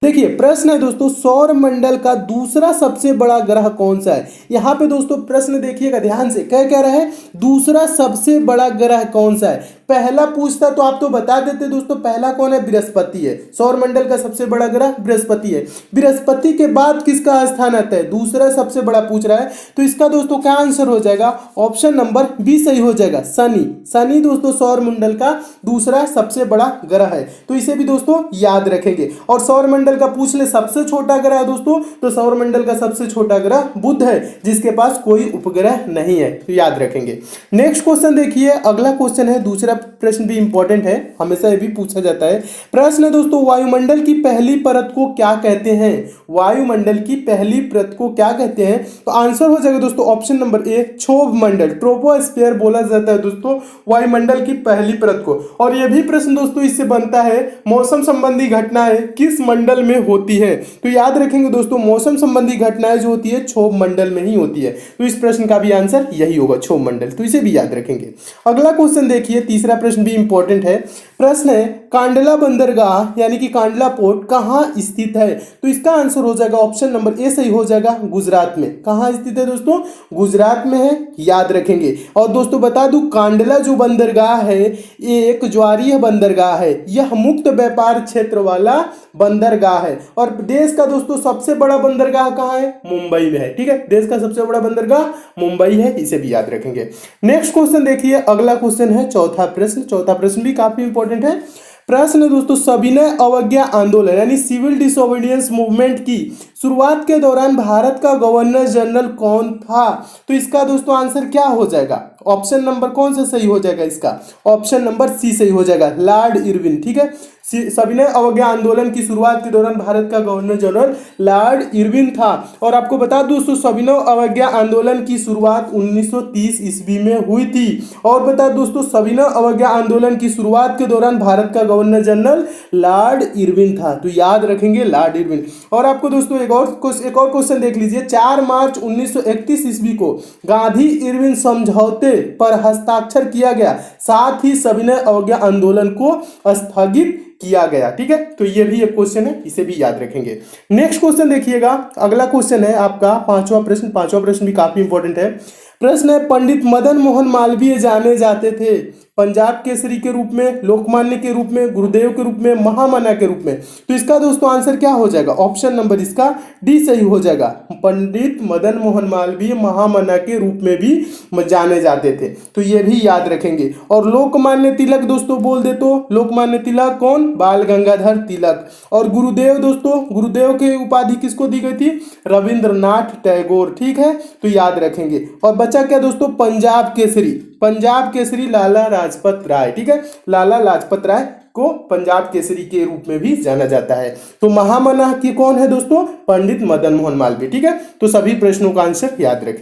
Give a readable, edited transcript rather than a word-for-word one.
देखिए प्रश्न है दोस्तों, सौर मंडल का दूसरा सबसे बड़ा ग्रह कौन सा है। यहाँ पे दोस्तों प्रश्न देखिएगा ध्यान से, क्या कह रहा है, दूसरा सबसे बड़ा ग्रह कौन सा है। पहला पूछता तो आप तो बता देते दोस्तों, पहला कौन है, बृहस्पति है। सौर मंडल का सबसे बड़ा ग्रह बृहस्पति है। बृहस्पति के बाद किसका स्थान आता है, दूसरा सबसे बड़ा पूछ रहा है, तो इसका दोस्तों क्या आंसर हो जाएगा, ऑप्शन नंबर बी सही हो जाएगा, शनि। शनि दोस्तों सौर मंडल का दूसरा सबसे बड़ा ग्रह है, तो इसे भी दोस्तों याद रखेंगे। और सौर मंडल का पूछ ले सबसे छोटा ग्रह है दोस्तों, तो सौर मंडल का सबसे छोटा ग्रह बुध है, जिसके पास कोई उपग्रह नहीं है, तो याद रखेंगे। नेक्स्ट क्वेश्चन देखिए, अगला क्वेश्चन है, दूसरा प्रश्न भी इंपॉर्टेंट है, हमेशा ये भी पूछा जाता है। प्रश्न है दोस्तों, वायुमंडल की पहली परत को क्या कहते हैं। वायुमंडल की पहली परत को क्या कहते हैं, तो आंसर हो जाएगा दोस्तों ऑप्शन नंबर ए, क्षोभ मंडल, ट्रोपोस्फेयर बोला जाता है दोस्तों वायुमंडल की पहली परत को। और यह भी प्रश्न दोस्तों इससे बनता है, मौसम संबंधी घटनाएं किस मंडल में होती है, तो याद रखेंगे दोस्तों मौसम संबंधी घटनाएं जो होती है क्षोभ मंडल में ही होती है, तो इस प्रश्न का भी आंसर यही होगा, क्षोभ मंडल, तो इसे भी याद रखेंगे। अगला क्वेश्चन देखिए, तीसरा प्रश्न भी इंपॉर्टेंट है। प्रश्न है, कांडला बंदरगाह यानी कि कांडला पोर्ट कहाँ स्थित है, तो इसका आंसर हो जाएगा ऑप्शन नंबर ए सही हो जाएगा, गुजरात में। कहाँ स्थित है दोस्तों, गुजरात में है, याद रखेंगे। और दोस्तों बता दूं, कांडला जो बंदरगाह है एक ज्वारीय बंदरगाह है, यह मुक्त व्यापार क्षेत्र वाला बंदरगाह है। और देश का दोस्तों सबसे बड़ा बंदरगाह कहाँ है, मुंबई में है, ठीक है, देश का सबसे बड़ा बंदरगाह मुंबई है, इसे भी याद रखेंगे। नेक्स्ट क्वेश्चन देखिए, अगला क्वेश्चन है चौथा प्रश्न। चौथा प्रश्न भी काफी इंपॉर्टेंट है। प्रश्न है दोस्तों, सविनय अवज्ञा आंदोलन यानी सिविल डिसोबीडियंस मूवमेंट की शुरुआत के दौरान भारत का गवर्नर जनरल कौन था, तो इसका दोस्तों आंसर क्या हो जाएगा, ऑप्शन नंबर कौन सा सही हो जाएगा, इसका ऑप्शन नंबर सी सही हो जाएगा, लॉर्ड इरविन, ठीक है। सविनय अवज्ञा आंदोलन की शुरुआत के दौरान भारत का गवर्नर जनरल लॉर्ड इरविन था। और आपको बता दूं दोस्तों, सविनय अवज्ञा आंदोलन की शुरुआत 1930 ईस्वी में हुई थी। और बता दोस्तों, सविनय अवज्ञा आंदोलन की शुरुआत के दौरान भारत का गवर्नर जनरल लॉर्ड इरविन था, तो याद रखेंगे लॉर्ड इरविन। और आपको दोस्तों एक और क्वेश्चन देख लीजिए, 4 मार्च 1931 ईस्वी को गांधी इरविन समझौते पर हस्ताक्षर किया गया, साथ ही सविनय अवज्ञा आंदोलन को स्थगित किया गया, ठीक है। तो ये भी एक क्वेश्चन है, इसे भी याद रखेंगे। नेक्स्ट क्वेश्चन देखिएगा, अगला क्वेश्चन है आपका पांचवा प्रश्न। पांचवा प्रश्न भी काफी इंपॉर्टेंट है। प्रश्न है, पंडित मदन मोहन मालवीय जाने जाते थे पंजाब केसरी के रूप में, लोकमान्य के रूप में, गुरुदेव के रूप में, महामना के रूप में, तो इसका दोस्तों आंसर क्या हो जाएगा, ऑप्शन नंबर इसका डी सही हो जाएगा, पंडित मदन मोहन मालवीय महामना के रूप में भी जाने जाते थे, तो ये भी याद रखेंगे। और लोकमान्य तिलक दोस्तों बोल दे तो, लोकमान्य तिलक कौन, बाल गंगाधर तिलक। और गुरुदेव दोस्तों, गुरुदेव की उपाधि किसको दी गई थी, रविंद्रनाथ टैगोर, ठीक है, तो याद रखेंगे। और बचा क्या दोस्तों, पंजाब केसरी, पंजाब केसरी लाला लाजपत राय, ठीक है, लाला लाजपत राय को पंजाब केसरी के रूप में भी जाना जाता है। तो महामना की कौन है दोस्तों, पंडित मदन मोहन मालवीय, ठीक है। तो सभी प्रश्नों का आंसर याद रखें।